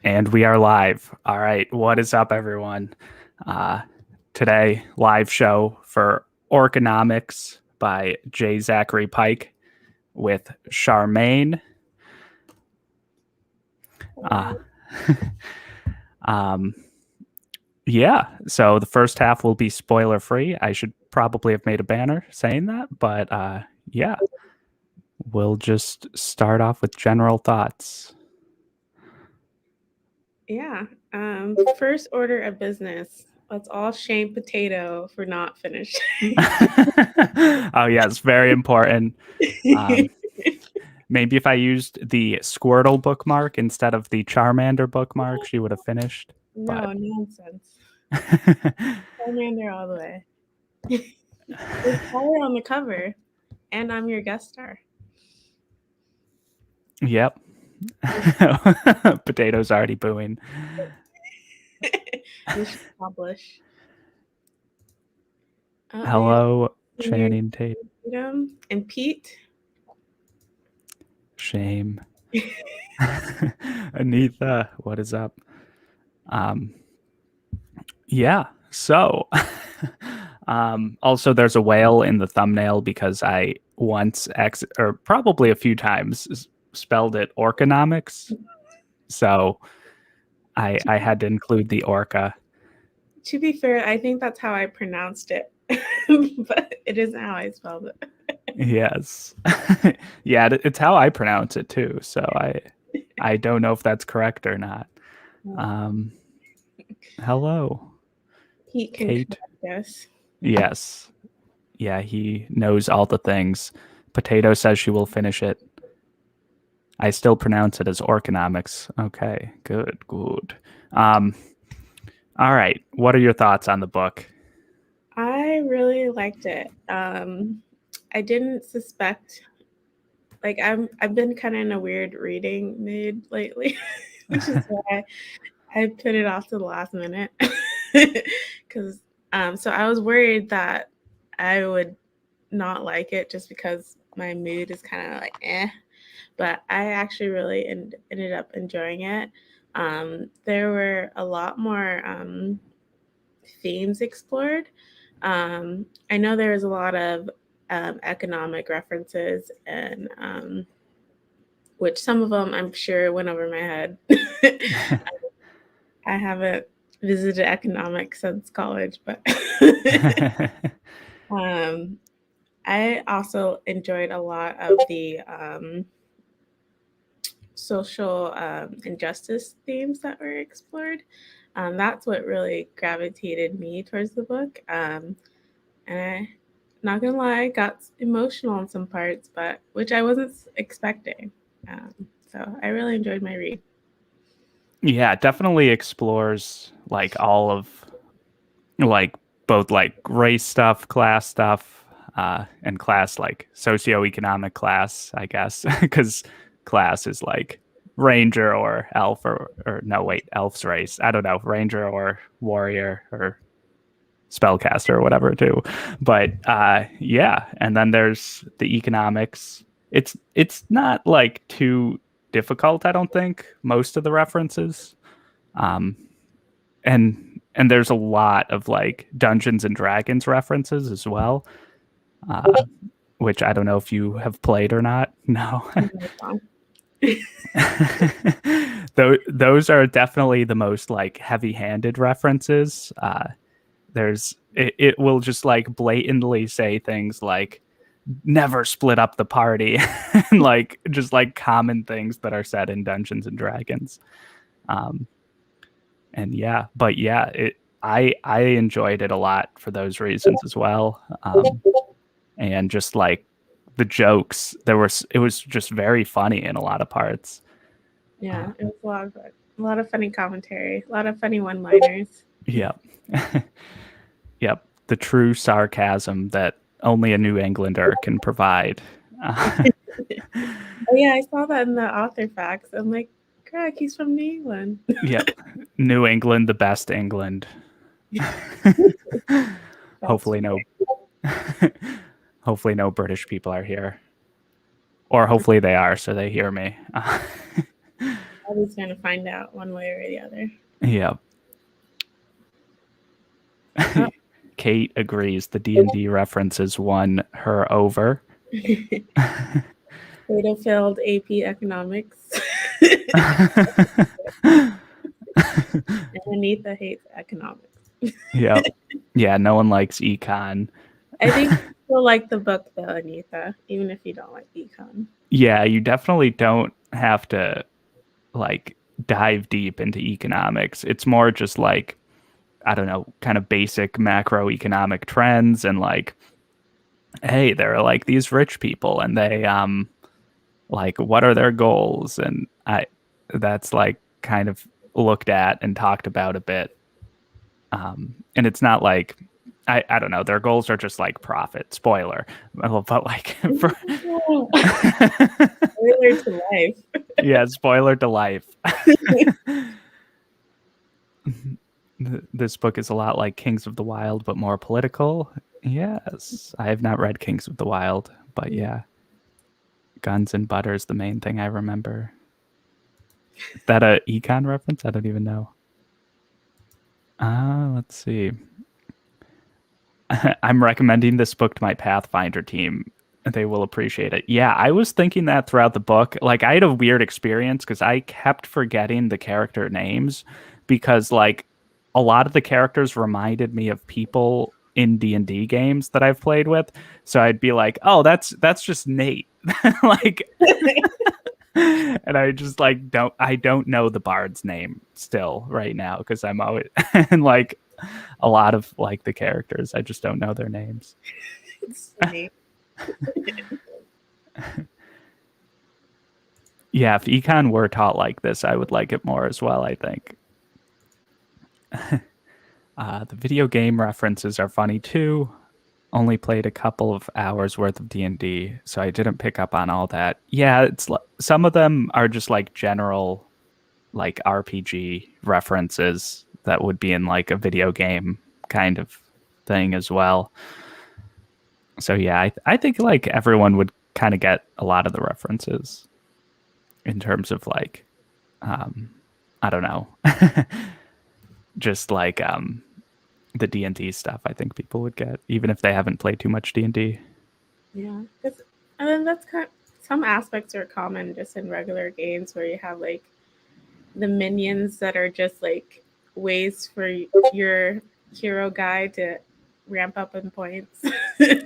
And we are live. All right. What is up, everyone? Uh, Today, live show for Orconomics by Zachary Pike with Charmaine. Uh, um, yeah. So the first half will be spoiler free. I should probably have made a banner saying that, but yeah, we'll just start off with general thoughts. Yeah. First order of business. Let's all shame Potato for not finishing. Oh, yes, very important. Maybe if I used the Squirtle bookmark instead of the Charmander bookmark, she would have finished. No, nonsense. Charmander all the way. There's color on the cover, and I'm your guest star. Yep. Potato's already booing. Mission accomplished. Hello, Channing Tatum and Pete. Shame. Anitha, what is up? Yeah, so also there's a whale in the thumbnail because I once or probably a few times spelled it Orconomics. So I had to include the orca. To be fair, I think that's how I pronounced it, but it isn't how I spelled it. Yes. Yeah, it's how I pronounce it too. So I don't know if that's correct or not. Hello. Pete can correct us. Yes. Yeah, he knows all the things. Potato says she will finish it. I still pronounce it as Orconomics. Okay, good. All right. What are your thoughts on the book? I really liked it. I didn't suspect, like I've been kind of in a weird reading mood lately, which is why I put it off to the last minute. Because so I was worried that I would not like it just because my mood is kind of like but I actually really ended up enjoying it. There were a lot more themes explored. I know there was a lot of economic references, and which some of them I'm sure went over my head. I haven't visited economics since college, but I also enjoyed a lot of the social injustice themes that were explored. That's what really gravitated me towards the book. And I, not gonna lie, got emotional in some parts, but which I wasn't expecting. So I really enjoyed my read. Yeah, it definitely explores like all of like both like race stuff, class stuff, and class like socioeconomic class, I guess, because class is like ranger or elf or no, wait, elf's race. I don't know, ranger or warrior or spellcaster or whatever too. But yeah, and then there's the economics. It's not like too difficult, I don't think, most of the references. And there's a lot of like Dungeons and Dragons references as well, which I don't know if you have played or not. No. Those are definitely the most like heavy-handed references. It will just like blatantly say things like never split up the party and like just like common things that are said in Dungeons and Dragons. And yeah, but yeah, I enjoyed it a lot for those reasons as well. And just like the jokes, it was just very funny in a lot of parts. Yeah, it was a lot of funny commentary, a lot of funny one-liners. Yep. Yep. The true sarcasm that only a New Englander can provide. Oh yeah, I saw that in the author facts. I'm like, Greg, he's from New England. Yep. New England, the best England. Hopefully no British people are here. Or hopefully they are, so they hear me. I always going to find out one way or the other. Yeah. Oh. Kate agrees. The D&D references won her over. Beta failed AP Economics. And Anita hates economics. Yep. Yeah, no one likes econ. I think you'll like the book though, Anita, even if you don't like econ. Yeah, you definitely don't have to like dive deep into economics. It's more just like, I don't know, kind of basic macroeconomic trends and like, hey, there are like these rich people and they like what are their goals? And that's like kind of looked at and talked about a bit. And it's not like I don't know, their goals are just like profit. Spoiler. But like for Spoiler to life. yeah, spoiler to life. This book is a lot like Kings of the Wild, but more political. Yes, I have not read Kings of the Wild, but yeah, guns and butter is the main thing I remember. Is that a econ reference? I don't even know. Let's see. I'm recommending this book to my Pathfinder team. They will appreciate it. Yeah, I was thinking that throughout the book. Like, I had a weird experience because I kept forgetting the character names because, like, a lot of the characters reminded me of people in D&D games that I've played with. So I'd be like, "Oh, that's just Nate." Like, and I just like don't know the bard's name still right now because I'm always and like a lot of like the characters I just don't know their names. It's funny. Yeah, if econ were taught like this, I would like it more as well, I think. The video game references are funny too. Only played a couple of hours worth of D&D, so I didn't pick up on all that. Yeah, it's some of them are just like general like RPG references that would be in like a video game kind of thing as well. So yeah, I think like everyone would kind of get a lot of the references in terms of like I don't know. Just like the D&D stuff I think people would get even if they haven't played too much D&D. Yeah, and then that's kind of, some aspects are common just in regular games where you have like the minions that are just like ways for your hero guy to ramp up in points.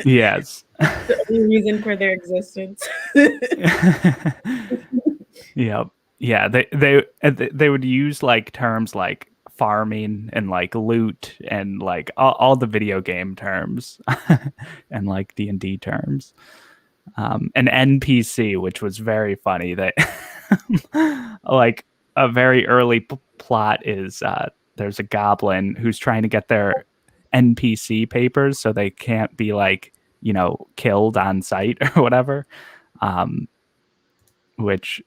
Yes. The only reason for their existence. Yeah. Yeah, they would use like terms like farming and like loot and like all the video game terms and like D&D terms. An NPC, which was very funny. That like a very early plot is there's a goblin who's trying to get their NPC papers so they can't be like killed on sight or whatever, which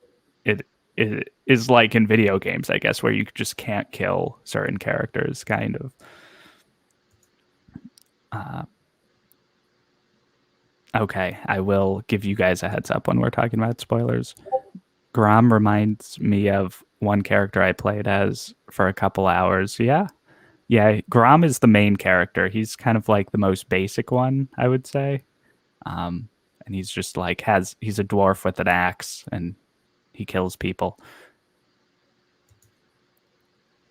it is like in video games, I guess, where you just can't kill certain characters, kind of. Okay, I will give you guys a heads up when we're talking about spoilers. Grom reminds me of one character I played as for a couple hours. Yeah. Grom is the main character. He's kind of like the most basic one, I would say. And he's just like he's a dwarf with an axe and he kills people.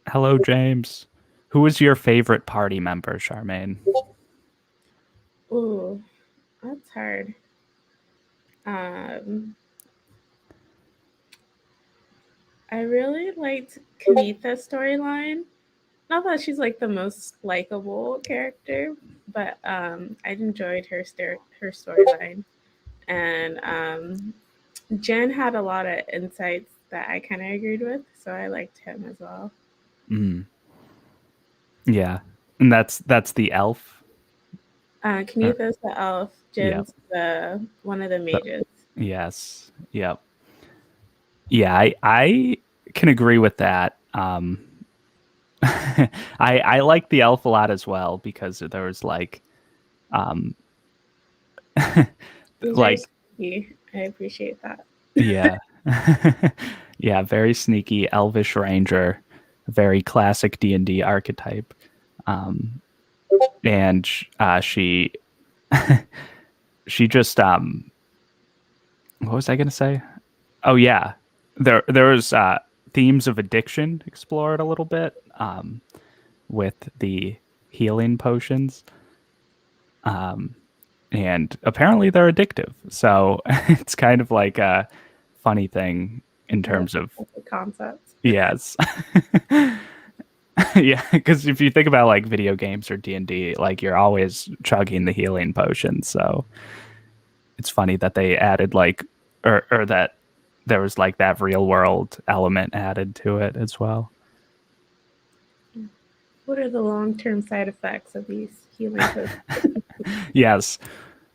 Hello, James. Who is your favorite party member, Charmaine? Ooh, that's hard. I really liked Kanitha's storyline. Not that she's like the most likable character, but I enjoyed her storyline, and Jen had a lot of insights that I kind of agreed with, so I liked him as well. Yeah, and that's the elf. Kanitha's the elf. Jen's the one of the mages. Yes. Yep. Yeah, I can agree with that. I like the elf a lot as well because there was like He's like very spooky. I appreciate that. yeah. Yeah, very sneaky elvish ranger, very classic D&D archetype. Um, and she she just what was I going to say? Oh yeah, there was themes of addiction explored a little bit with the healing potions, and apparently they're addictive. So it's kind of like a funny thing in Yeah, terms of that's the concept. yes. Yeah, because if you think about like video games or D&D, like you're always chugging the healing potion. So it's funny that they added like or that there was like that real world element added to it as well. What are the long-term side effects of these healing potions? Yes.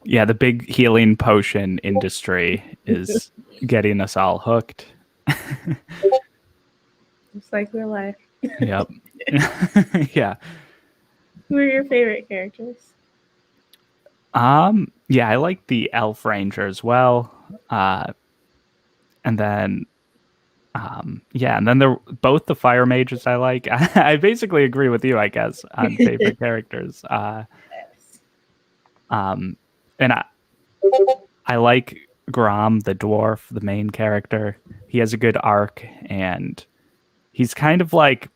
Yeah, the big healing potion industry is getting us all hooked. Just like real life. Yep. Yeah. Who are your favorite characters? Yeah, I like the elf ranger as well. And then yeah, and then there both the fire mages I like. I basically agree with you, I guess, on favorite characters. Yes. And I like Grom, the dwarf, the main character. He has a good arc, and he's kind of like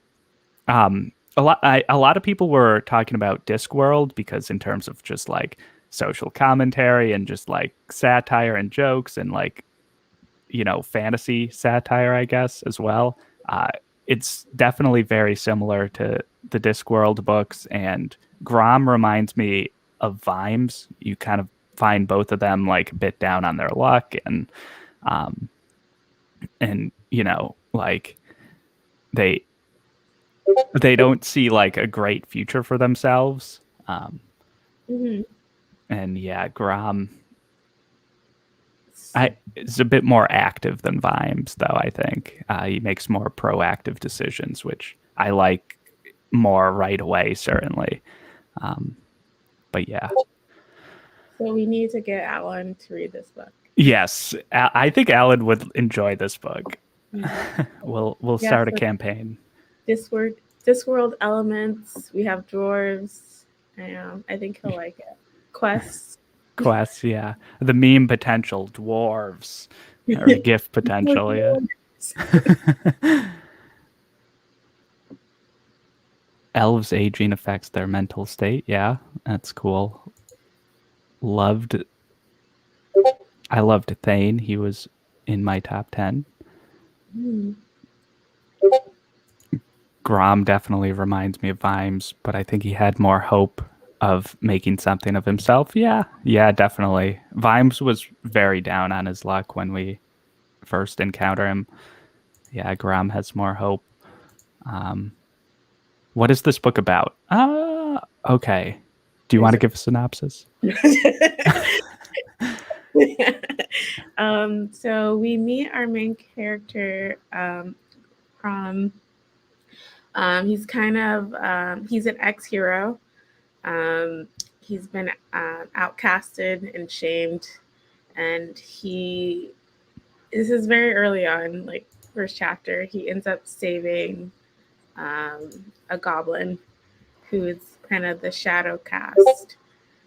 a lot of people were talking about Discworld because in terms of just like social commentary and just like satire and jokes and like fantasy satire, I guess, as well. It's definitely very similar to the Discworld books, and Grom reminds me of Vimes. You kind of find both of them like a bit down on their luck, um, and like they they don't see like a great future for themselves. Mm-hmm. And yeah, Grom is a bit more active than Vimes, though. I think he makes more proactive decisions, which I like more right away, certainly. But yeah, So we need to get Alan to read this book. yes, I think Alan would enjoy this book. Mm-hmm. We'll start a campaign. Discworld elements. We have dwarves. I think he'll like it. Quests. Yeah. The meme potential, dwarves, or gift potential, yeah. Elves aging affects their mental state. Yeah, that's cool. I loved Thane. He was in my top 10. Mm. Grom definitely reminds me of Vimes, but I think he had more hope of making something of himself. Yeah, definitely. Vimes was very down on his luck when we first encounter him. Yeah, Grom has more hope. What is this book about? Okay. Do you want to give a synopsis? So we meet our main character from he's kind of he's an ex-hero. He's been outcasted and shamed, and this is very early on, like first chapter. He ends up saving a goblin who is kind of the shadow cast,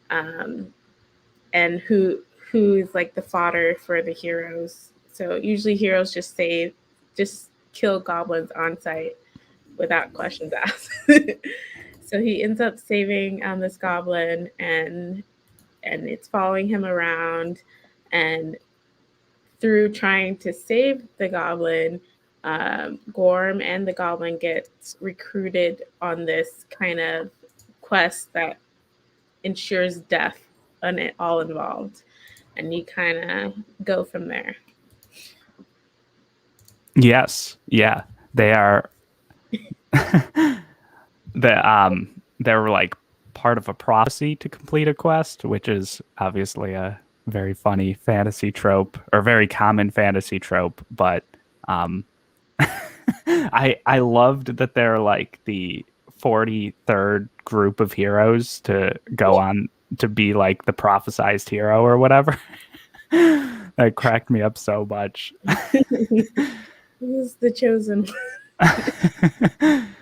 and who is like the fodder for the heroes. So usually heroes just kill goblins on sight without questions asked. So he ends up saving this goblin, and it's following him around, and through trying to save the goblin, Gorm and the goblin gets recruited on this kind of quest that ensures death on it all involved, and you kind of go from there. Yes, yeah, they are. They're like part of a prophecy to complete a quest, which is obviously a very funny fantasy trope or very common fantasy trope. But I loved that they're like the 43rd group of heroes to go on to be like the prophesized hero or whatever. That cracked me up so much. This is the chosen one.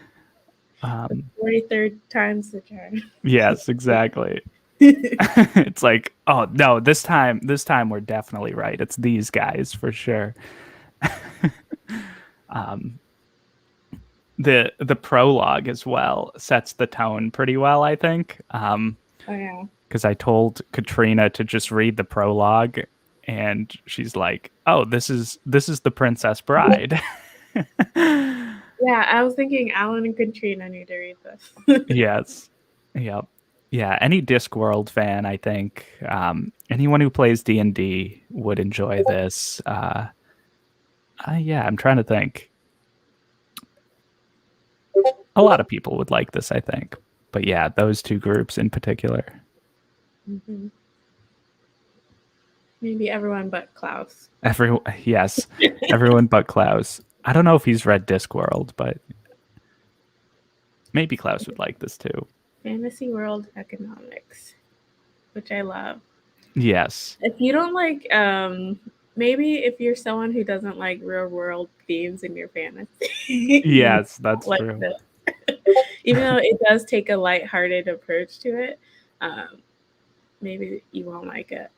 43rd time's the charm. Yes, exactly. It's like, oh no, this time we're definitely right. It's these guys for sure. The prologue as well sets the tone pretty well, I think. Oh yeah. Because I told Katrina to just read the prologue, and she's like, "Oh, this is the Princess Bride." Yeah, I was thinking Alan and Katrina need to read this. Yes. Yep. Yeah. Any Discworld fan, I think, anyone who plays D&D would enjoy this. Yeah, I'm trying to think. A lot of people would like this, I think. But yeah, those two groups in particular. Mm-hmm. Maybe everyone but Klaus. Yes, everyone but Klaus. I don't know if he's read Discworld, but maybe Klaus would like this too. Fantasy World Economics, which I love. Yes. If you don't like, maybe if you're someone who doesn't like real world themes in your fantasy. Yes, that's like true. Even though it does take a lighthearted approach to it, maybe you won't like it.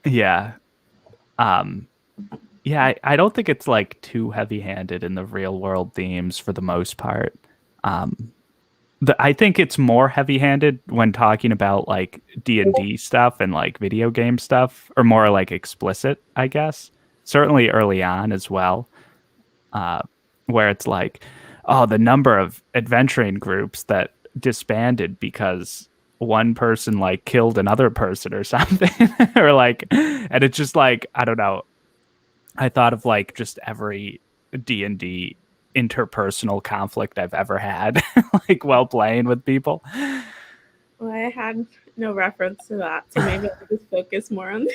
Yeah. Yeah, I don't think it's like too heavy-handed in the real world themes for the most part. I think it's more heavy-handed when talking about like D&D stuff and like video game stuff, or more like explicit, I guess. Certainly early on as well, where it's like, oh, the number of adventuring groups that disbanded because one person like killed another person or something, or like, and it's just like, I don't know. I thought of like just every D&D interpersonal conflict I've ever had, like while playing with people. Well, I had no reference to that, so maybe I'll just focus more on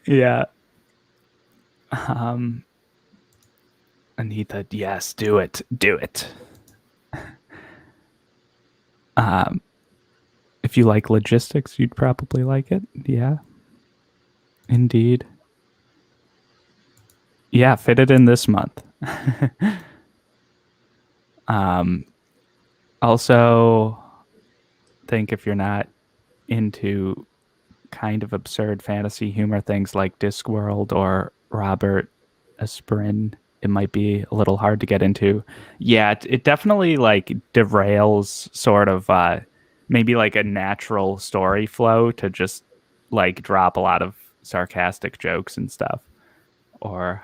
Yeah. Anita, yes, do it. If you like logistics, you'd probably like it. Yeah. Indeed. Yeah, fit it in this month. Also, think if you're not into kind of absurd fantasy humor things like Discworld or Robert Aspirin, it might be a little hard to get into. Yeah, it definitely like derails sort of maybe like a natural story flow to just like drop a lot of sarcastic jokes and stuff. Or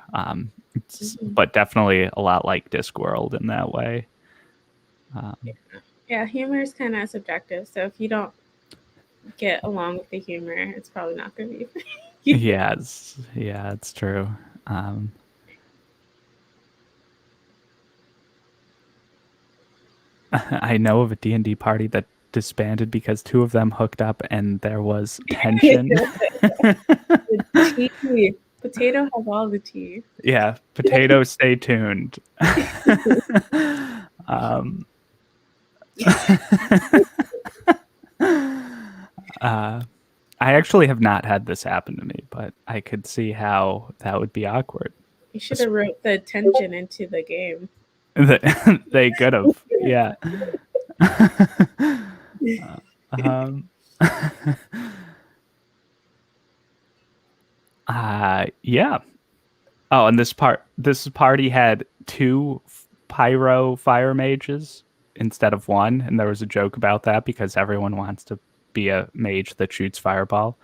but definitely a lot like Discworld in that way. Yeah, humor is kind of subjective, so if you don't get along with the humor, it's probably not going to be for you. Yeah, it's true. I know of a D&D party that disbanded because two of them hooked up and there was tension. Tea. Potato has all the tea. Yeah, potato, stay tuned. I actually have not had this happen to me, but I could see how that would be awkward. You should have wrote the tension into the game. They could have, yeah. Yeah. Oh, and this party had two pyro fire mages instead of one, and there was a joke about that because everyone wants to be a mage that shoots fireball.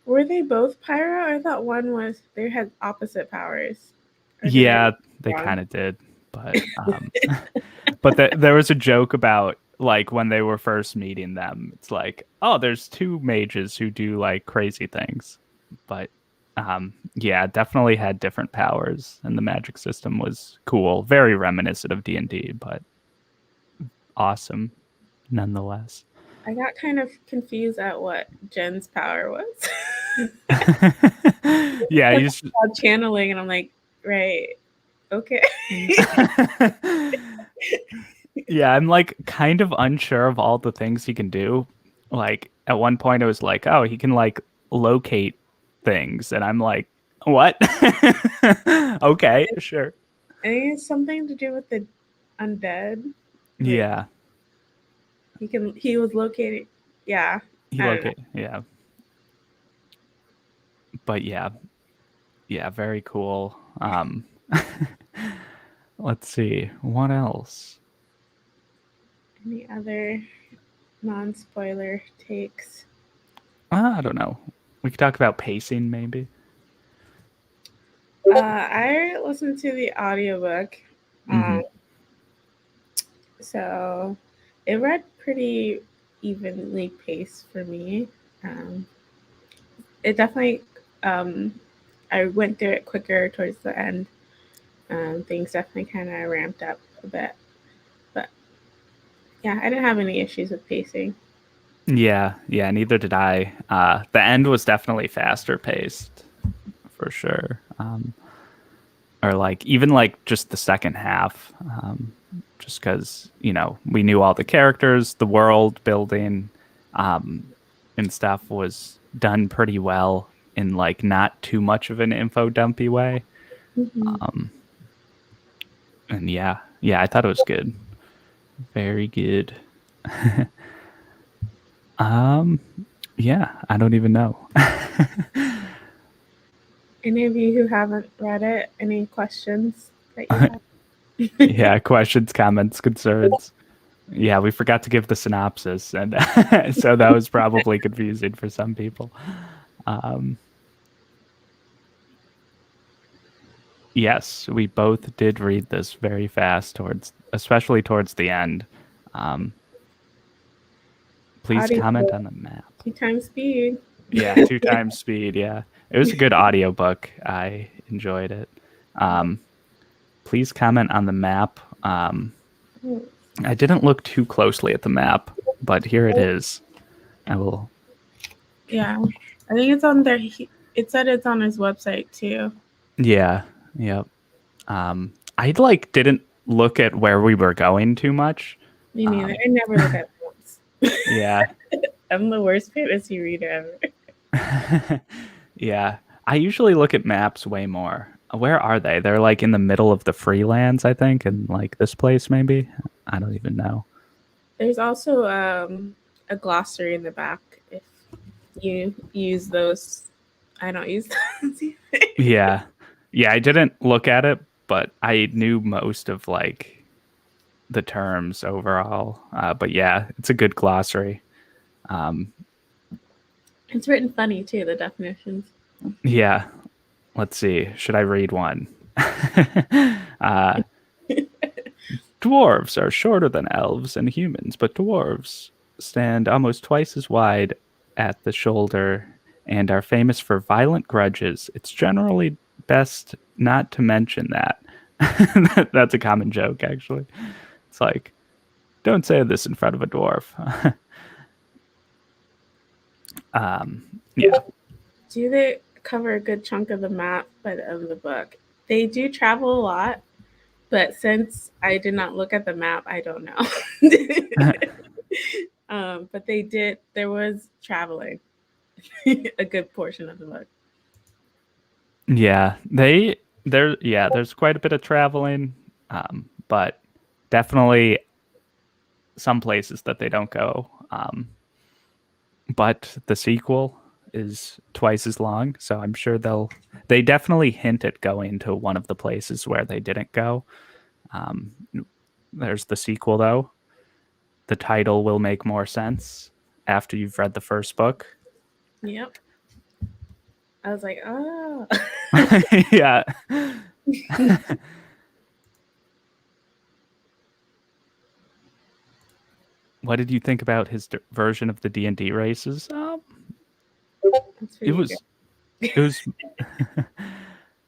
Were they both pyro? I thought one was they had opposite powers. Yeah, they kind of did, but there was a joke about like when they were first meeting them. It's like, oh, there's two mages who do like crazy things, but yeah, definitely had different powers, and the magic system was cool, very reminiscent of D&D, but awesome nonetheless. I got kind of confused at what Jen's power was. Yeah, he's channeling, and I'm like, right, okay. Yeah, I'm like kind of unsure of all the things he can do. Like at one point, it was like, oh, he can like locate things, and I'm like, what? Okay, sure. I think it's something to do with the undead. Like, Yeah, he was located. Yeah, he I don't know. locate. Yeah, but yeah, very cool. Let's see what else. Any other non-spoiler takes? I don't know. We could talk about pacing, maybe. I listened to the audiobook. Mm-hmm. So it read pretty evenly paced for me. Um, it definitely, I went through it quicker towards the end. Things definitely kind of ramped up a bit. But yeah, I didn't have any issues with pacing. Yeah, neither did I. The end was definitely faster paced for sure. Or like even like just the second half, just because we knew all the characters, the world building, and stuff was done pretty well in like not too much of an info dumpy way. Mm-hmm. Um, and I thought it was good, very good. Um, yeah, I don't even know. Any of you who haven't read it, any questions that you have? Yeah, questions, comments, concerns. Yeah, we forgot to give the synopsis, and so that was probably confusing for some people. Um, yes, we both did read this very fast, especially towards the end. Um, please Audio comment on the map. 2 times speed. Yeah, 2 times speed. Yeah, it was a good audiobook. I enjoyed it. Um, please comment on the map. I didn't look too closely at the map, but here it is. I will. Yeah, I think it's on there. It said it's on his website too. Yeah, yep. I like didn't look at where we were going too much. Me neither. I never look at it once. Yeah. I'm the worst fantasy reader ever. Yeah. I usually look at maps way more. Where are they? They're like in the middle of the freelands, I think, and like this place maybe. I don't even know. There's also a glossary in the back if you use those. I don't use those either. Yeah. Yeah, I didn't look at it, but I knew most of like the terms overall. But yeah, it's a good glossary. Um, It's written funny too, the definitions. yeah. Let's see. Should I read one? uh, Dwarves are shorter than elves and humans, but dwarves stand almost twice as wide at the shoulder and are famous for violent grudges. It's generally best not to mention that. That's a common joke, actually. It's like, don't say this in front of a dwarf. Yeah. Do they cover a good chunk of the map by the end of the book? They do travel a lot, but since I did not look at the map, I don't know. But they did. There was traveling a good portion of the book. Yeah. There's quite a bit of traveling, but definitely some places that they don't go. But the sequel is twice as long, so I'm sure they definitely hint at going to one of the places where they didn't go. Um, there's the sequel though. The title will make more sense after you've read the first book. Yep. I was like, oh. Yeah. What did you think about his version of the D&D races? That's It pretty good. was it was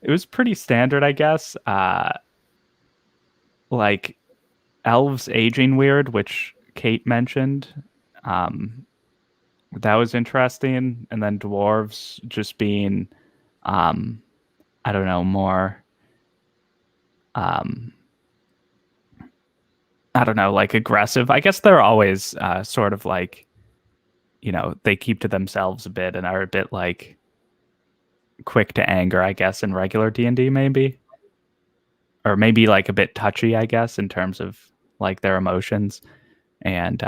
it was pretty standard, I guess. Like elves aging weird, which Kate mentioned. Um, that was interesting. And then dwarves just being, um, I don't know, more, um, I don't know, like aggressive. I guess they're always sort of like, they keep to themselves a bit and are a bit like quick to anger, I guess, in regular D&D maybe. Or maybe like a bit touchy, I guess, in terms of like their emotions. And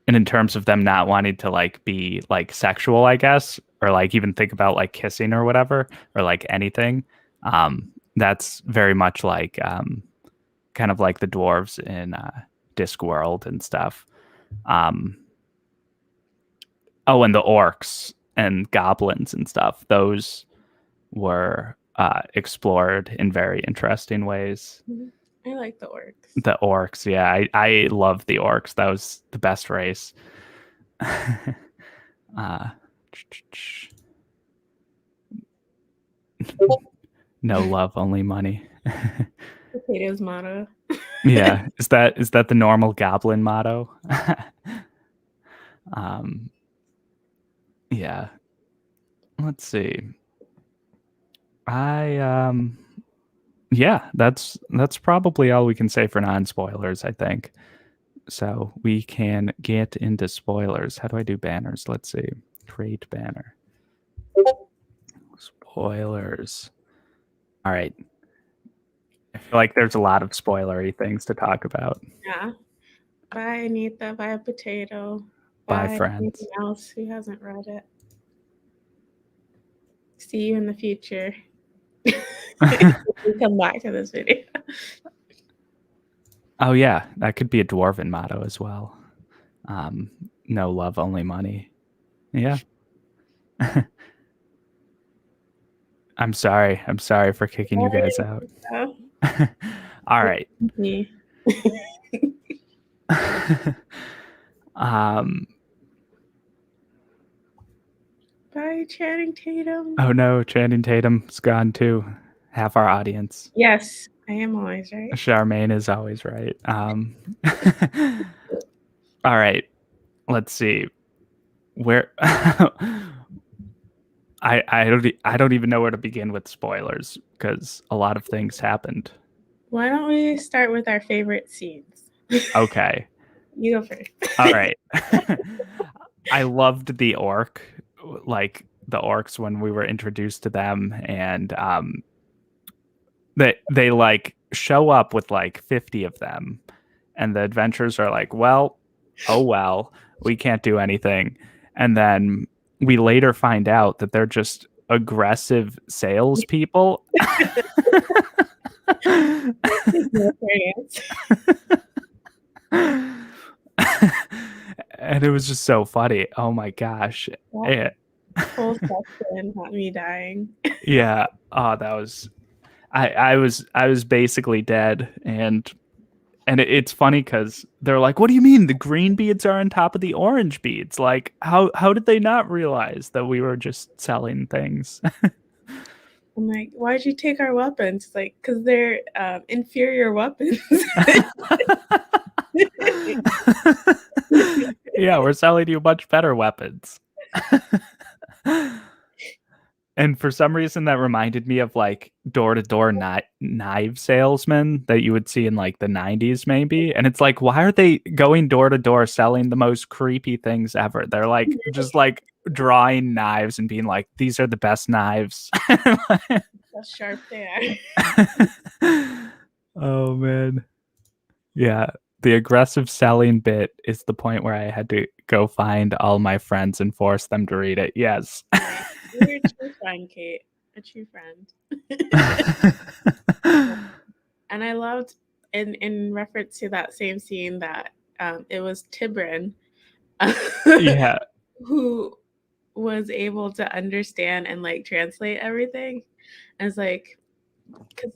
in terms of them not wanting to like be like sexual, I guess, or like even think about like kissing or whatever, or like anything. That's very much like kind of like the dwarves in Discworld and stuff. Um, and the orcs and goblins and stuff. Those were explored in very interesting ways. I like the orcs. The orcs, yeah, I love the orcs. That was the best race. No love, only money. Potatoes motto. Yeah, is that the normal goblin motto? Yeah. Let's see. Yeah, that's probably all we can say for non-spoilers, I think. So we can get into spoilers. How do I do banners? Let's see. Create banner. Spoilers. All right. I feel like there's a lot of spoilery things to talk about. Yeah. Bye, Anita. Bye, Potato. Bye, friends. Anyone else who hasn't read it. See you in the future. We come back to this video. Oh yeah, that could be a dwarven motto as well. No love, only money. Yeah. I'm sorry for kicking you guys out. All right. Bye, Channing Tatum. Oh no, Channing Tatum's gone too. Half our audience. Yes, I am always right. Charmaine is always right. All right. Let's see. Where I don't even know where to begin with spoilers because a lot of things happened. Why don't we start with our favorite scenes? Okay. You go first. All right. I loved the orc, like the orcs when we were introduced to them, and they like show up with like 50 of them, and the adventurers are like, well, we can't do anything. And then we later find out that they're just aggressive salespeople. And it was just so funny. Oh my gosh. Yeah. Whole section had me dying. Yeah. Oh, that was I was basically dead, and it's funny because they're like, what do you mean the green beads are on top of the orange beads? Like, how did they not realize that we were just selling things? I'm like, why'd you take our weapons? Like, because they're inferior weapons. Yeah, we're selling you much better weapons. And for some reason, that reminded me of like door-to-door knife salesmen that you would see in like the 90s, maybe. And it's like, why are they going door-to-door selling the most creepy things ever? They're like just like drawing knives and being like, these are the best knives. How sharp they are. Oh, man. Yeah. The aggressive selling bit is the point where I had to go find all my friends and force them to read it. Yes. You're a true friend, Kate. A true friend. And I loved, in reference to that same scene, that it was Tibrin yeah, who was able to understand and like translate everything. And it's like, because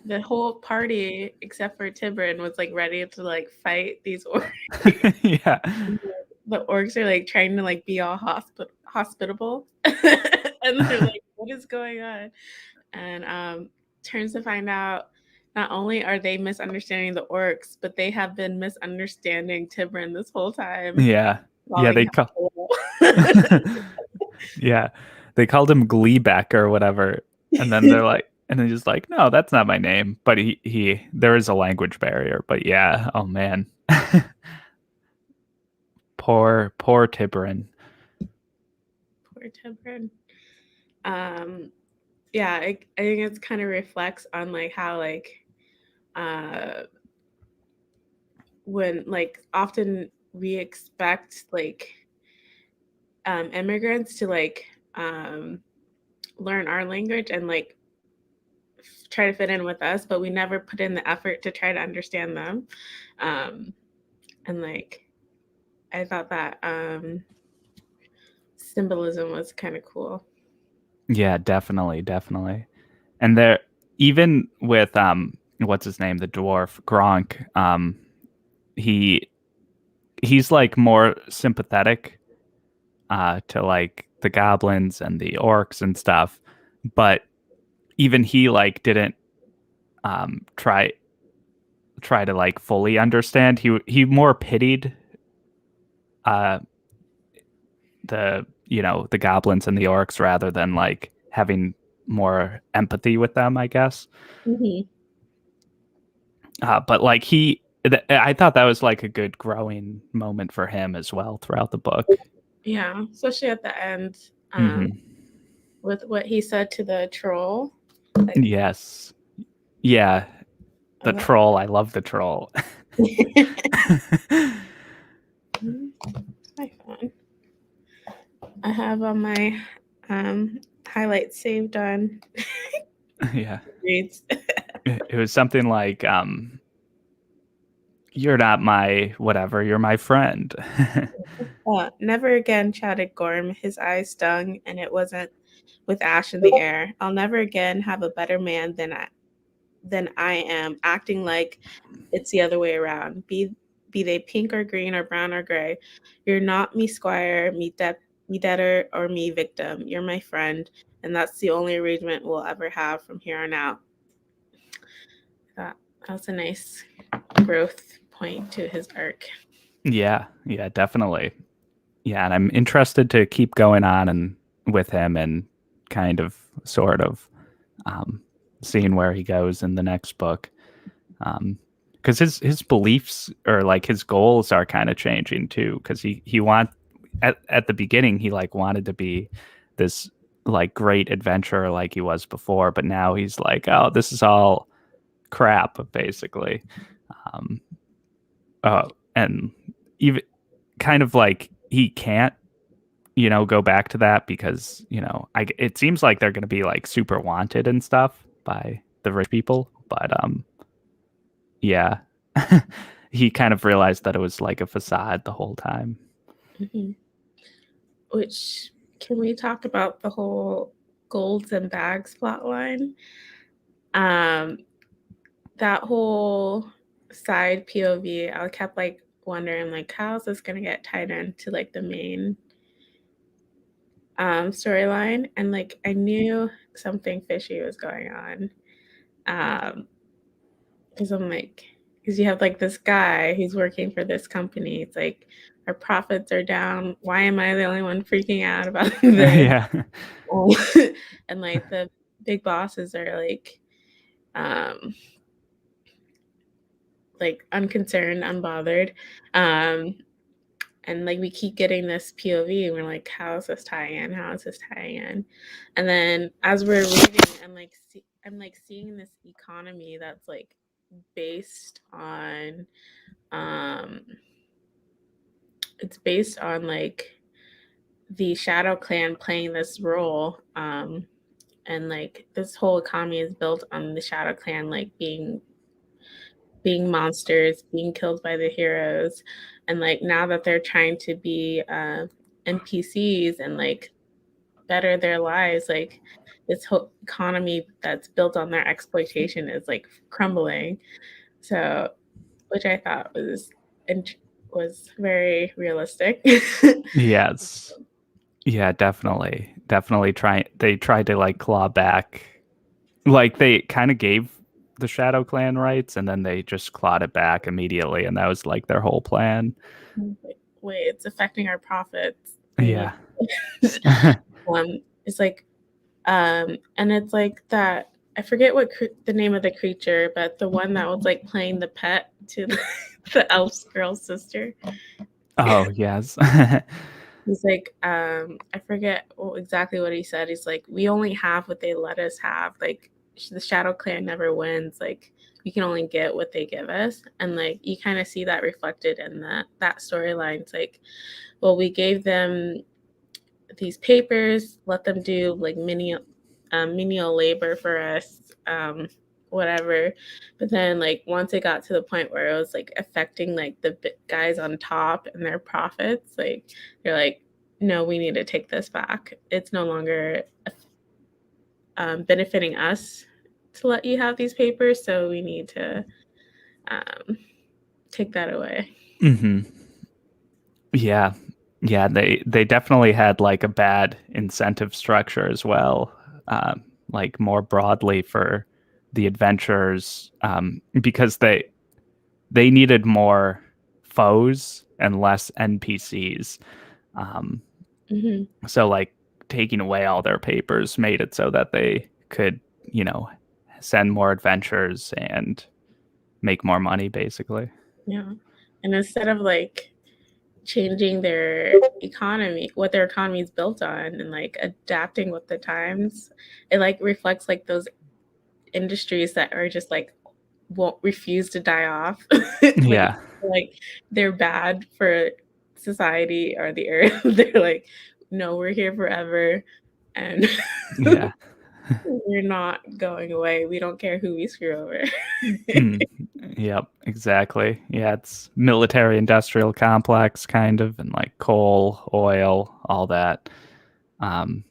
the whole party except for Tibrin was like ready to like fight these orcs. Yeah. The orcs are like trying to like be all hospitable. And they're like, what is going on? And turns to find out not only are they misunderstanding the orcs, but they have been misunderstanding Tibrin this whole time. Yeah. Yeah, they yeah, they called him Gleebeck or whatever. And then they're like, and then he's like, no, that's not my name. But he there is a language barrier. But yeah, oh man. Poor Tibrin. Poor Tibrin. Yeah, I think it's kind of reflects on like how like uh when like often we expect like immigrants to like learn our language and like try to fit in with us, but we never put in the effort to try to understand them. um and like I thought that symbolism was kind of cool. Yeah, definitely, definitely. And there, even with what's his name, the dwarf Gronk, he he's like more sympathetic to like the goblins and the orcs and stuff, but even he like didn't try to like fully understand. He more pitied uh the the goblins and the orcs rather than like having more empathy with them, I guess. Hmm. But like I thought that was like a good growing moment for him as well throughout the book. Yeah, especially at the end, Hmm. with what he said to the troll. Like, Yes. Yeah. I The love troll. I love the troll. it. My phone. I have on my highlights saved on Yeah. reads. It was something like, you're not my whatever, you're my friend. Never again, shouted Gorm. His eyes stung, and it wasn't with ash in the air. I'll never again have a better man than I am, acting like it's the other way around. Be they pink or green or brown or gray. You're not me squire, me debtor, or me victim. You're my friend, and that's the only arrangement we'll ever have from here on out. That was a nice growth point to his arc. Yeah, yeah, definitely. Yeah, and I'm interested to keep going on and with him and kind of sort of um, seeing where he goes in the next book. Because his beliefs or like his goals are kind of changing too. Because he want at the beginning he like wanted to be this like great adventurer like he was before, but now he's like, oh, this is all crap basically. Um, and even kind of like he can't go back to that because it seems like they're going to be like super wanted and stuff by the rich people, but yeah. He kind of realized that it was like a facade the whole time. Mhm. Which, can we talk about the whole golds and bags plot line? Um, that whole side POV, I kept like wondering like how is this gonna get tied into like the main storyline? And like I knew something fishy was going on. Because I'm like, because you have like this guy who's working for this company. It's like our profits are down. Why am I the only one freaking out about this? Yeah. And like the big bosses are um like unconcerned, unbothered. Um and like we keep getting this POV and we're like, how is this tying in? How is this tying in? And then as we're reading, I'm like seeing this economy that's like based on um it's based on like the Shadow Clan playing this role. And like this whole economy is built on the Shadow Clan like being monsters, being killed by the heroes. And like now that they're trying to be NPCs and like better their lives, like this whole economy that's built on their exploitation is like crumbling. So, which I thought was very realistic. Yes. Yeah, definitely. Definitely they tried to like claw back. Like they kind of gave the Shadow Clan rights and then they just clawed it back immediately and that was like their whole plan. Wait, it's affecting our profits. And Yeah. like, it's like, and it's like that. I forget what the name of the creature, but the one that was like playing the pet to the elf girl's sister. Oh, yes. He's like, I forget exactly what he said. He's like, we only have what they let us have. Like, the Shadow Clan never wins. Like, we can only get what they give us. And like, you kind of see that reflected in that storyline. It's like, well, we gave them these papers, let them do like menial labor for us, whatever. But then like once it got to the point where it was like affecting like the guys on top and their profits, like they're like, no, we need to take this back. It's no longer benefiting us to let you have these papers, so we need to take that away. Mm-hmm. Yeah. Yeah, they definitely had like a bad incentive structure as well, like more broadly for the adventurers, because they needed more foes and less NPCs. Um, so like taking away all their papers made it so that they could, you know, send more adventures and make more money, basically. Yeah, and instead of like changing their economy, what their economy is built on, and like adapting with the times, it like reflects like those industries that are just like won't refuse to die off. Yeah. Like they're bad for society or the earth. They're like, no, we're here forever, and Yeah. we're not going away. We don't care who we screw over. Mm, yep, exactly. Yeah, it's military industrial complex kind of, and like coal, oil, all that. Um,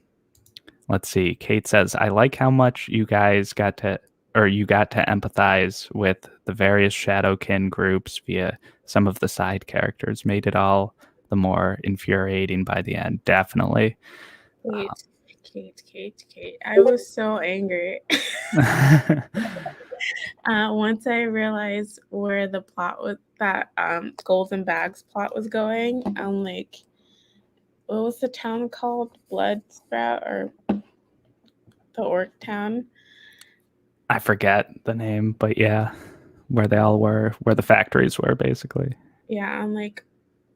let's see. Kate says, I like how much you guys got to, or you got to empathize with the various Shadowkin groups via some of the side characters. Made it all the more infuriating by the end. Definitely. Kate. I was so angry. Once I realized where the plot was, that Golden Bags plot was going, I'm like, what was the town called? Blood Sprout or the Orc town? I forget the name, but yeah, where they all were, where the factories were, basically. Yeah, I'm like,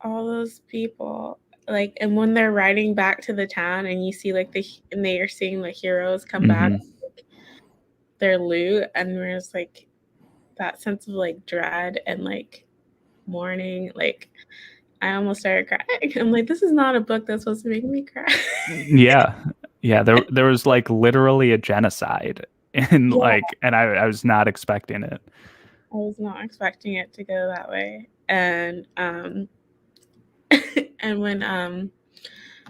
all those people. Like, and when they're riding back to the town and you see like and they are seeing the heroes come back, like, their loot, and there's like that sense of like dread and like mourning. Like, I almost started crying. I'm like, this is not a book that's supposed to make me cry. Yeah. Yeah, there was like literally a genocide, and Yeah, like, and I was not expecting it. I was not expecting it to go that way. And and when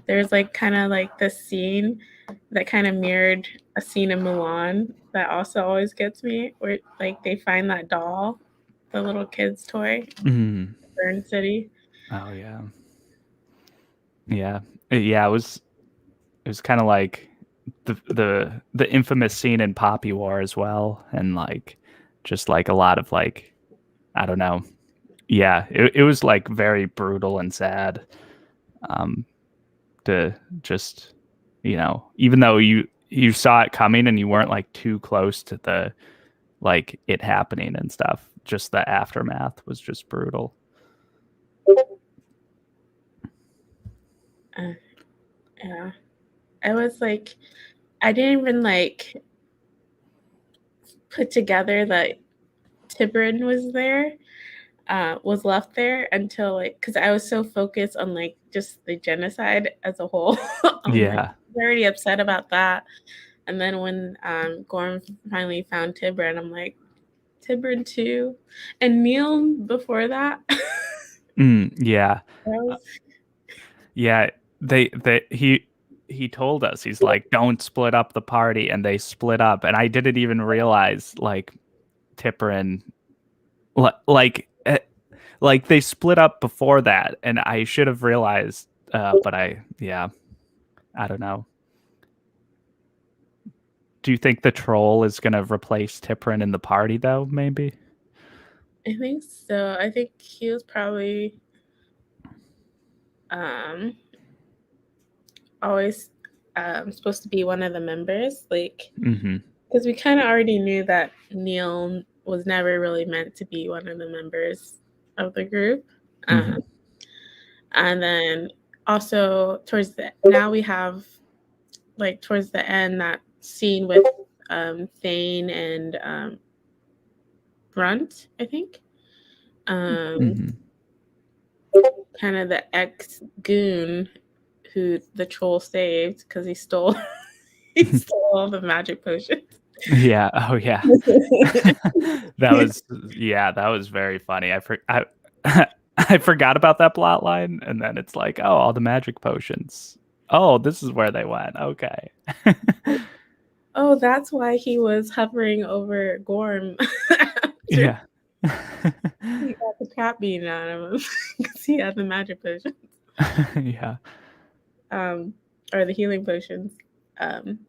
there's like kind of like this scene that kind of mirrored a scene in Mulan that also always gets me, where like they find that doll, the little kid's toy, Mm. Burn City. Oh yeah. Yeah. Yeah, it was kind of like the infamous scene in Poppy War as well, and like just like a lot of like, I don't know. Yeah, it was like very brutal and sad, um to just, even though you saw it coming and you weren't like too close to the like it happening and stuff, just the aftermath was just brutal. Uh, yeah, I was like, I didn't even like put together that Tiburon was left there until like, because I was so focused on like just the genocide as a whole. I'm like Yeah. very upset about that. And then when Gorm finally found Tiburon, I'm like, Tiburon too, and Neil before that. Yeah. That Uh, was, yeah, he told us, he's like, don't split up the party, and they split up, and I didn't even realize like Tipper like like they split up before that, and I should have realized, but I don't know. Do you think the troll is going to replace Tiprin in the party, though? Maybe. I think so. I think he was probably um, always supposed to be one of the members, like, Mm-hmm. because we kind of already knew that Neil was never really meant to be one of the members of the group. Mm-hmm. And then also now we have like towards the end that scene with Thane and Brunt, I think. Mhm. Kind of the ex goon who the troll saved because he stole he stole all the magic potions. Yeah. Oh, yeah. That was very funny. I forgot about that plot line, and then it's like, oh, all the magic potions. Oh, this is where they went. Okay. Oh, that's why he was hovering over Gorm after Yeah. he got the crap beaten out of him because he had the magic potions. Yeah. Or the healing potions.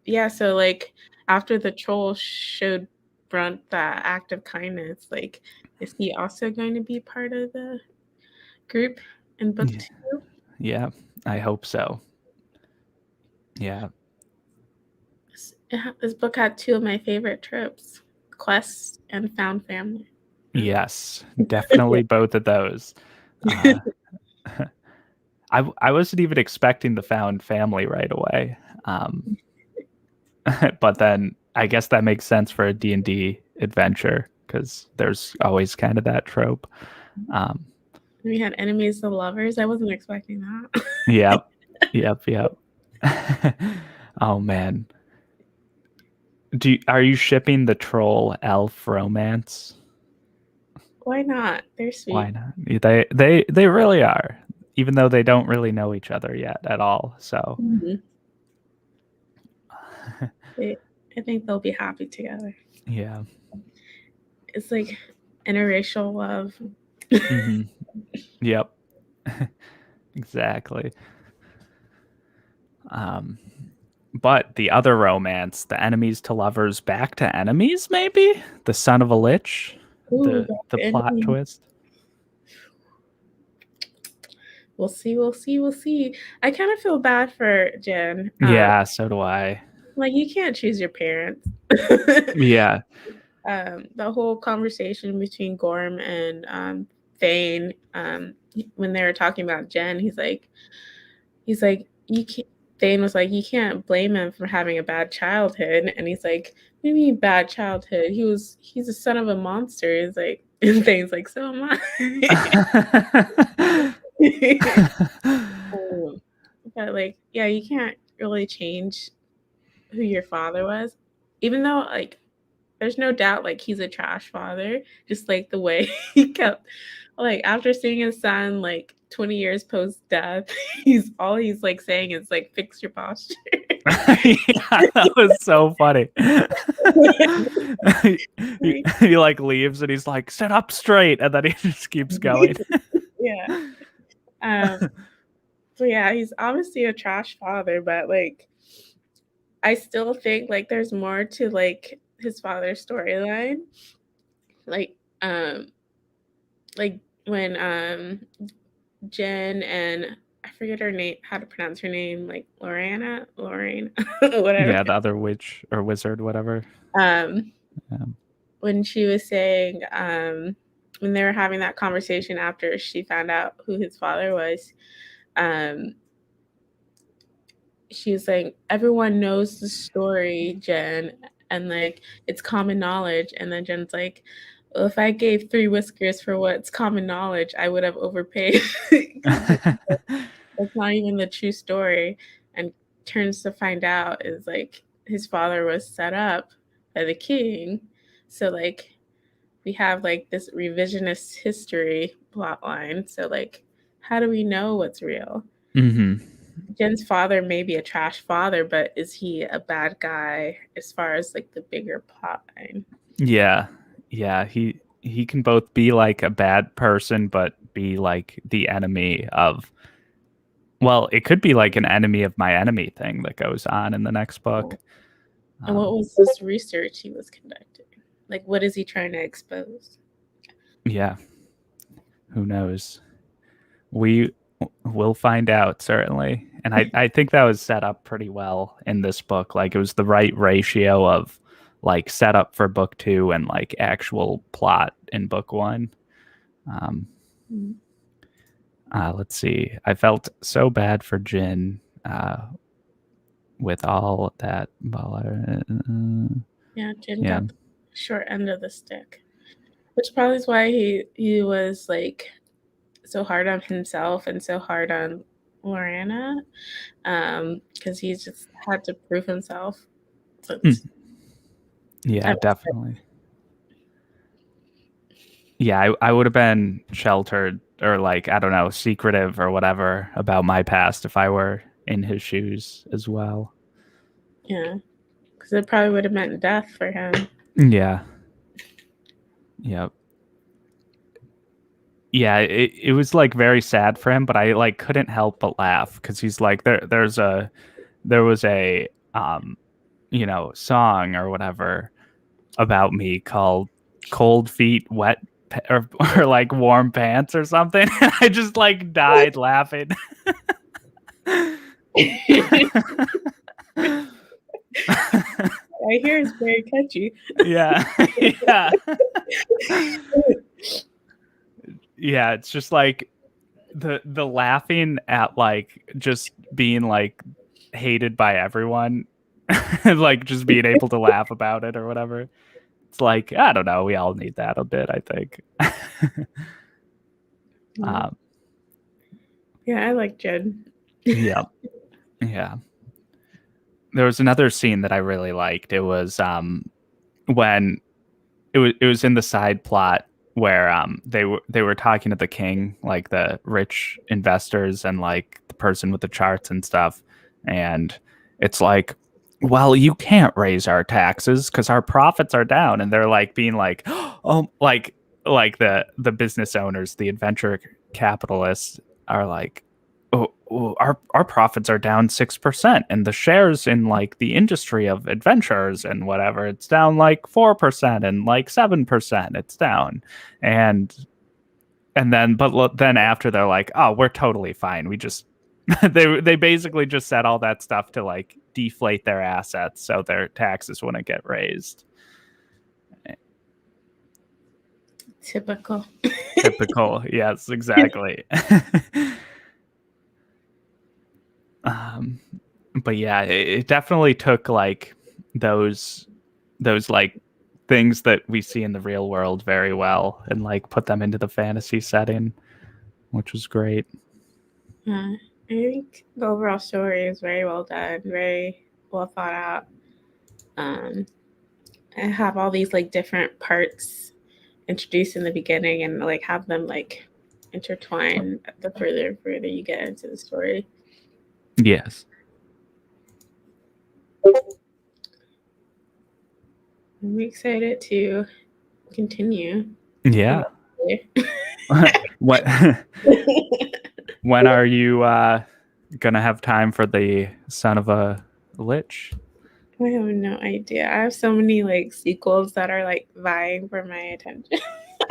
Yeah, so like after the troll showed Brunt that act of kindness, like is he also going to be part of the group in book Yeah. 2? Yeah. I hope so. Yeah. This book had 2 of my favorite tropes: quest and found family. Yes. Definitely both of those. Uh, I wasn't even expecting the found family right away. But then I guess that makes sense for a D&D adventure because there's always kind of that trope. We had enemies to lovers. I wasn't expecting that. Yep. Yep. Oh man. Are you shipping the troll elf romance? Why not? They're Why sweet. not? They really are, even though they don't really know each other yet at all. So Mm-hmm. I think they'll be happy together. yeah. It's like interracial love. Mm-hmm. Yep. Exactly. But the other romance, the enemies to lovers back to enemies, maybe? The son of a lich? Ooh, The plot twist? we'll see. We'll see. I kind of feel bad for Jen. Yeah, so do I. Like you can't choose your parents. Yeah. The whole conversation between Gorm and Thane, when they were talking about Jen, he's like, you can't. Thane was like, you can't blame him for having a bad childhood, and he's like, what do you mean bad childhood? He's a son of a monster. He's like, and Thane's like, so am I. But like, yeah, you can't really change who your father was, even though like there's no doubt like he's a trash father, just like the way he kept like after seeing his son like 20 years post death, he's like saying is like fix your posture. Yeah, that was so funny. He like leaves and he's like, sit up straight, and then he just keeps going. Yeah. So yeah, he's obviously a trash father, but like I still think like there's more to like his father's storyline. Like like when Jen and I forget her name, how to pronounce her name, like Lorraine, whatever. Yeah, the other witch or wizard, whatever. Um, Yeah. when she was saying, when they were having that conversation after she found out who his father was, she was like, everyone knows the story, Jen, and like it's common knowledge. And then Jen's like, well, if I gave 3 whiskers for what's common knowledge, I would have overpaid. That's not even the true story. And turns to find out is like his father was set up by the king. So like we have like this revisionist history plot line. So like how do we know what's real? Mm-hmm. Jen's father may be a trash father, but is he a bad guy as far as like the bigger plot line? Yeah. He can both be like a bad person, but be like the enemy of. Well, it could be like an enemy of my enemy thing that goes on in the next book. And what was this research he was conducting? Like, what is he trying to expose? Yeah. Who knows? We will find out, certainly. And I think that was set up pretty well in this book. Like, it was the right ratio of like setup for book 2 and like actual plot in book 1. Let's see. I felt so bad for Jin with all that. Yeah, Jin Yeah. got the short end of the stick, which probably is why he was like so hard on himself and so hard on Lorana, because he just had to prove himself. Since Yeah, definitely. Yeah, I would have been sheltered or like, I don't know, secretive or whatever about my past if I were in his shoes as well. Yeah, because it probably would have meant death for him. Yeah. Yep. Yeah, it was like very sad for him, but I like couldn't help but laugh because he's like there was a song or whatever about me called Cold Feet Wet or like Warm Pants or something. I just like died laughing. I hear it's very catchy. Yeah. Yeah. Yeah, it's just like the laughing at like just being like hated by everyone, like just being able to laugh about it or whatever. It's like, I don't know, we all need that a bit, I think. Yeah, I like Jin. Yeah. Yeah. There was another scene that I really liked. It was when it was in the side plot where they were talking to the king, like the rich investors and like the person with the charts and stuff, and it's like, well, you can't raise our taxes because our profits are down, and they're like being like, oh, like the business owners, the adventure capitalists are like, oh, our profits are down 6%, and the shares in like the industry of adventures and whatever, it's down like 4% and like 7%. It's down, and then after they're like, oh, we're totally fine. We just they basically just said all that stuff to like deflate their assets so their taxes wouldn't get raised. Typical. Typical. Yes, exactly. But yeah, it definitely took like those like things that we see in the real world very well and like put them into the fantasy setting, which was great. I think the overall story is very well done, very well thought out. I have all these like different parts introduced in the beginning and like have them like intertwine the further and further you get into the story. Yes. I'm excited to continue. Yeah. What when are you gonna have time for the Son of a Lich? I have no idea. I have so many like sequels that are like vying for my attention.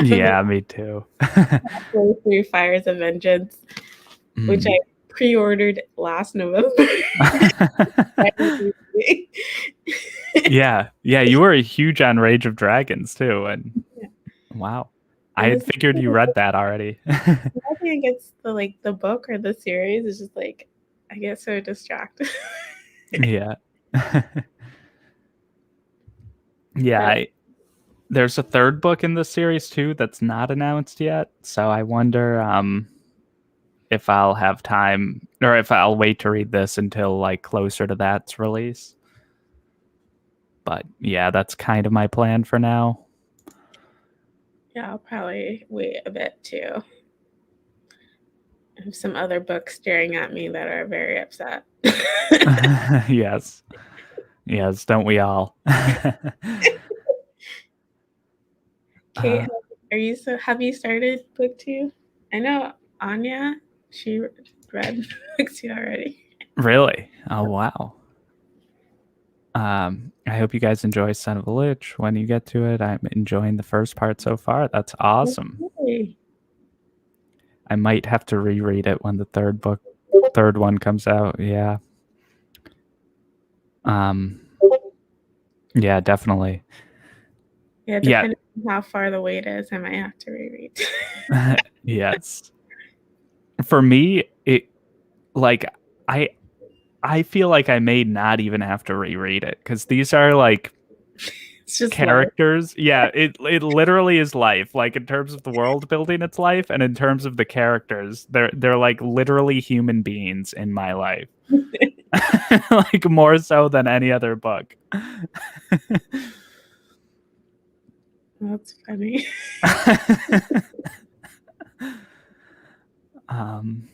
Yeah, me too. Halfway through Fires of Vengeance, which I pre-ordered last November. Yeah, you were a huge on Rage of Dragons too, and wow, I had figured you read that already. Nothing against the book or the series. It's just like I get so distracted. Yeah. Yeah, there's a third book in the series too that's not announced yet, so I wonder if I'll have time or if I'll wait to read this until like closer to that's release. But yeah, that's kind of my plan for now. Yeah, I'll probably wait a bit too. I have some other books staring at me that are very upset. Yes. Yes, don't we all? Kate, have you started book 2? I know Anya, she read book 2 already. Really? Oh wow. I hope you guys enjoy Son of a Lich when you get to it. I'm enjoying the first part so far. That's awesome. Okay. I might have to reread it when the third one comes out. Yeah. Yeah, definitely. Yeah, depending on how far the wait is, I might have to reread. Yes. For me, it like I I feel like I may not even have to reread it because these are like It's just life. characters. Yeah, it literally is life. Like in terms of the world building, it's life, and in terms of the characters, they're like literally human beings in my life. Like more so than any other book. That's funny. um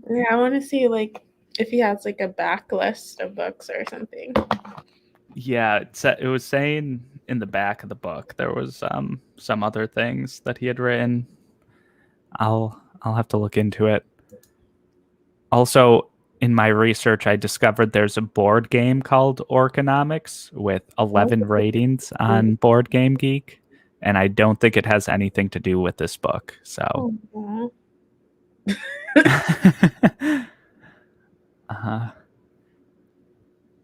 Yeah, I want to see like if he has like a backlist of books or something. yeah, it was saying in the back of the book there was some other things that he had written. I'll have to look into it. Also, in my research, I discovered there's a board game called Orconomics with 11 ratings on Board Game Geek, and I don't think it has anything to do with this book. So, Oh, uh,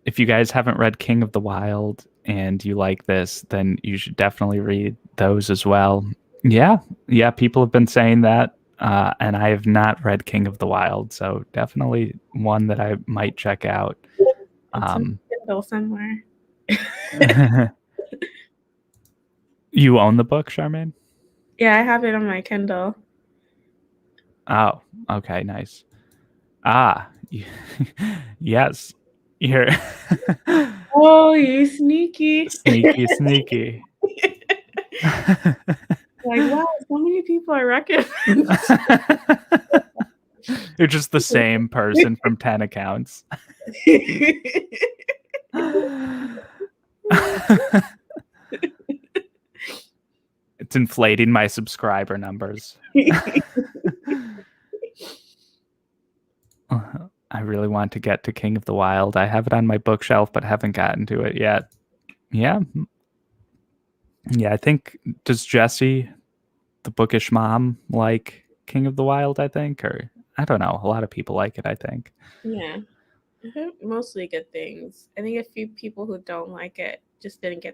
if you guys haven't read King of the Wild and you like this, then you should definitely read those as well. Yeah, yeah, people have been saying that, and I have not read King of the Wild, so definitely one that I might check out. it's in Kindle somewhere. You own the book, Charmaine? Yeah, I have it on my Kindle. Oh, okay, nice. Ah, yes, you're Oh, you sneaky. sneaky, sneaky. Like, wow, so many people are recommending. You're just the same person from 10 accounts. It's inflating my subscriber numbers. I really want to get to King of the Wild. I have it on my bookshelf, but haven't gotten to it yet. Yeah. Yeah, I think, does Jesse, the bookish mom, like King of the Wild, I think? Or I don't know. A lot of people like it, I think. Yeah, I heard mostly good things. I think a few people who don't like it just didn't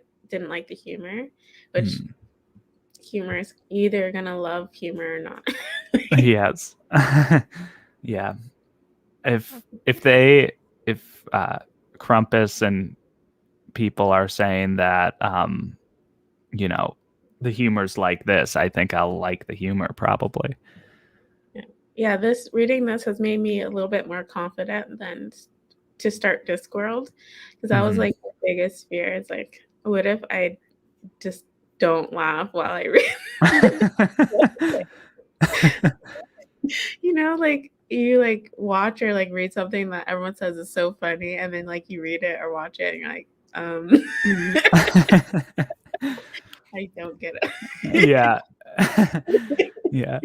like the humor, which humor is either gonna love humor or not. Yes. Yeah. If Crumpus and people are saying that you know, the humor's like this, I think I'll like the humor probably. Yeah, this reading this has made me a little bit more confident than to start Discworld, because that was like my biggest fear. It's like, what if I just don't laugh while I read? You know, like you like watch or like read something that everyone says is so funny, and then like you read it or watch it, and you're like, I don't get it. Yeah. Yeah.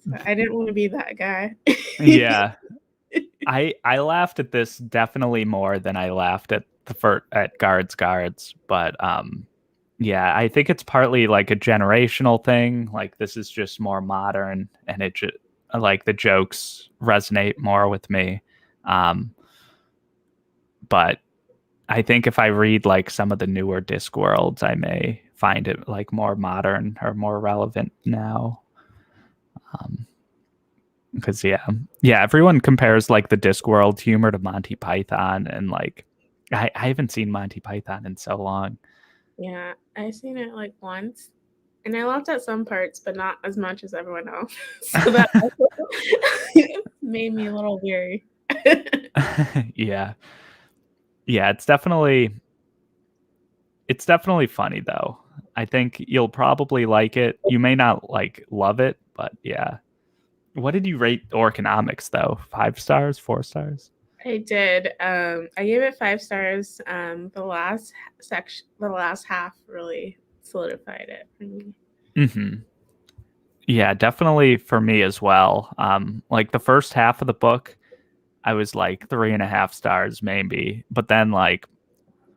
So I didn't want to be that guy. Yeah. I laughed at this definitely more than I laughed at at Guards, but yeah, I think it's partly like a generational thing. Like this is just more modern, and like the jokes resonate more with me. Um, but I think if I read like some of the newer Discworlds, I may find it like more modern or more relevant now. Because yeah, everyone compares like the Discworld humor to Monty Python, and like I haven't seen Monty Python in so long. Yeah, I've seen it like once, and I laughed at some parts, but not as much as everyone else. So that also made me a little weary. Yeah, yeah, it's definitely funny though. I think you'll probably like it. You may not like love it, but yeah. What did you rate Orconomics though? 5 stars, 4 stars? I did. I gave it 5 stars. The last half really solidified it for me. Mm-hmm. Yeah, definitely for me as well. Like the first half of the book, I was like 3.5 stars maybe, but then like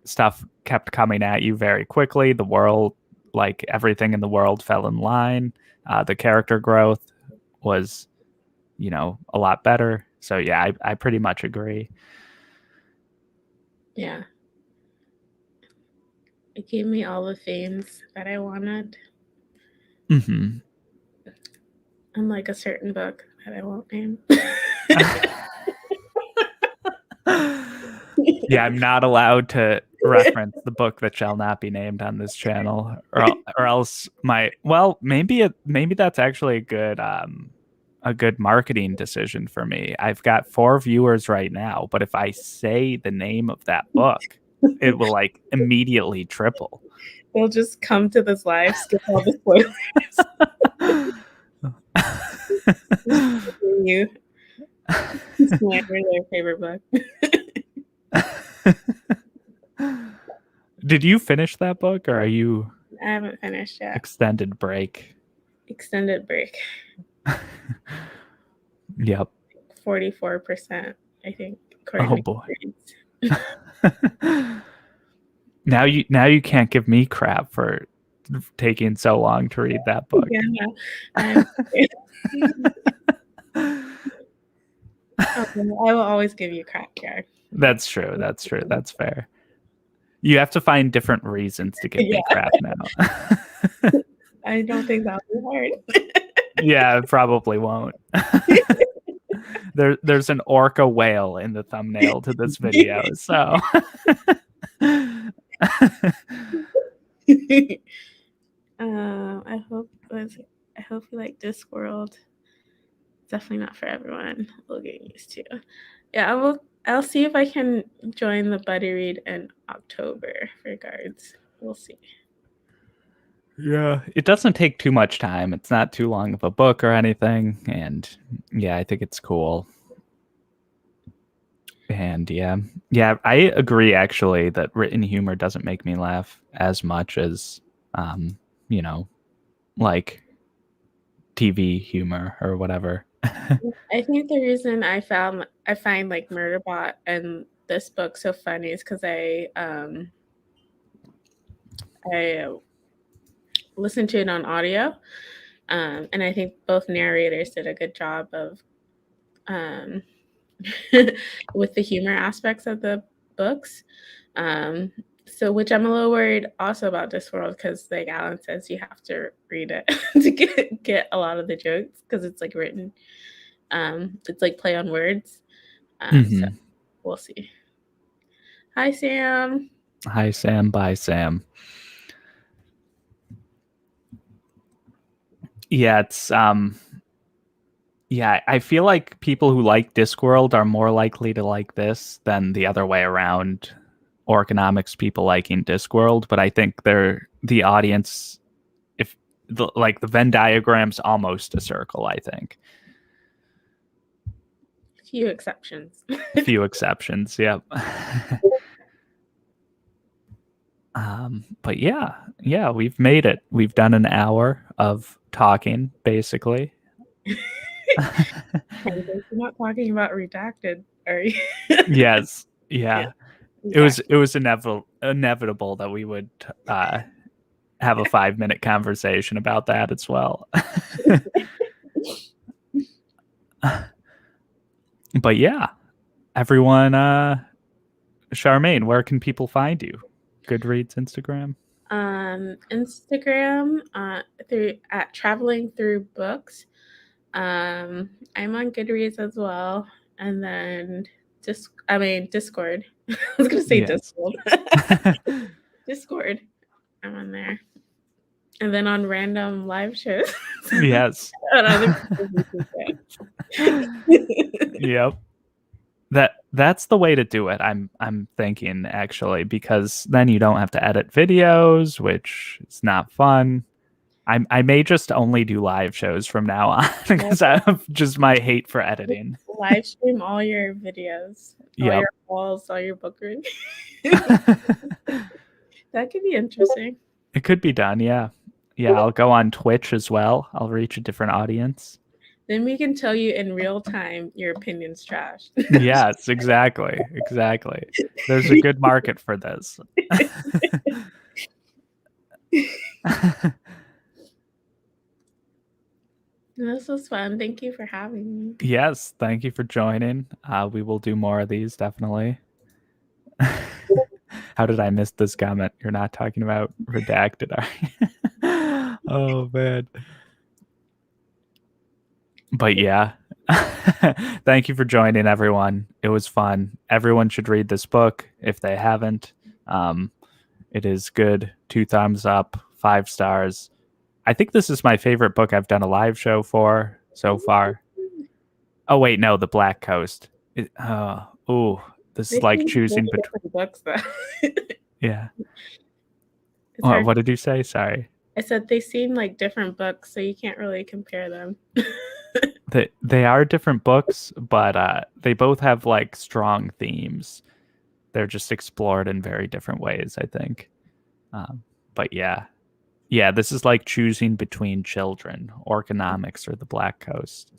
stuff kept coming at you very quickly. The world, like everything in the world, fell in line. The character growth was, a lot better. So yeah, I pretty much agree. Yeah, it gave me all the themes that I wanted. Mm-hmm. Unlike a certain book that I won't name. Yeah, I'm not allowed to reference the book that shall not be named on this channel, or else maybe that's actually a good marketing decision for me. I've got 4 viewers right now, but if I say the name of that book, it will like immediately triple. They'll just come to this live, skip all the spoilers. You slander their favorite book. Did you finish that book, or are you I haven't finished yet. extended break? Extended break. Yep. 44%, I think. Oh boy. Now you can't give me crap for taking so long to read that book. Yeah. I will always give you crap, Jared. That's true. That's fair. You have to find different reasons to give me crap now. I don't think that'll be hard. Yeah, it probably won't. There's an orca whale in the thumbnail to this video, so I hope you like Discworld. Definitely not for everyone. We'll get used to. Yeah, I'll see if I can join the buddy read in October for guards. We'll see. Yeah, it doesn't take too much time. It's not too long of a book or anything, and yeah, I think it's cool. And yeah, I agree actually that written humor doesn't make me laugh as much as like TV humor or whatever. I think the reason I find like Murderbot and this book so funny is because I listened to it on audio, and I think both narrators did a good job of with the humor aspects of the books. So, which I'm a little worried also about Discworld, because like Alan says, you have to read it to get a lot of the jokes, because it's like written. It's like play on words. So we'll see. Hi, Sam. Hi, Sam. Bye, Sam. Yeah, it's yeah, I feel like people who like Discworld are more likely to like this than the other way around. Orconomics people liking Discworld, but I think they're the audience. If the Venn diagram's almost a circle, I think. Few exceptions. Few exceptions. Yep. But yeah, we've made it. We've done an hour of talking, basically. You're not talking about redacted, are you? Yes. Yeah. It was inevitable that we would have a 5-minute conversation about that as well. But yeah, everyone, Charmaine, where can people find you? Goodreads, Instagram? Instagram, through at Traveling Through Books. I'm on Goodreads as well, and then Discord. I was gonna say Discord. Discord. I'm on there, and then on random live shows. Yes. Yep. That's the way to do it. I'm thinking, actually, because then you don't have to edit videos, which is not fun. I may just only do live shows from now on, because I have just my hate for editing. Live stream all your videos, all your hauls, all your book reviews. That could be interesting. It could be done, yeah. Yeah, I'll go on Twitch as well. I'll reach a different audience. Then we can tell you in real time your opinion's trash. Yes, exactly. There's a good market for this. This was fun. Thank you for having me. Yes, thank you for joining. We will do more of these, definitely. How did I miss this comment? You're not talking about redacted, are you? Oh, man. But yeah, Thank you for joining, everyone. It was fun. Everyone should read this book if they haven't. It is good. 2 thumbs up, 5 stars. I think this is my favorite book I've done a live show for so far. Oh wait, no, The Black Coast. This They is like seem choosing really between. different books, though. Yeah. It's hard. What did you say? Sorry. I said they seem like different books, so you can't really compare them. They are different books, but they both have like strong themes. They're just explored in very different ways, I think. But yeah, this is like choosing between children, Orconomics or the Black Coast.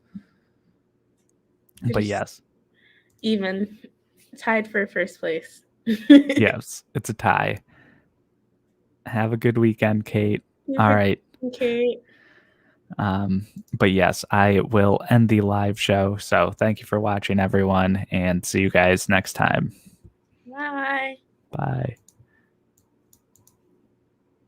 But yes, even tied for first place. yes, it's a tie. Have a good weekend, Kate. All right. Okay. But yes, I will end the live show. So thank you for watching, everyone, and see you guys next time. Bye. Bye.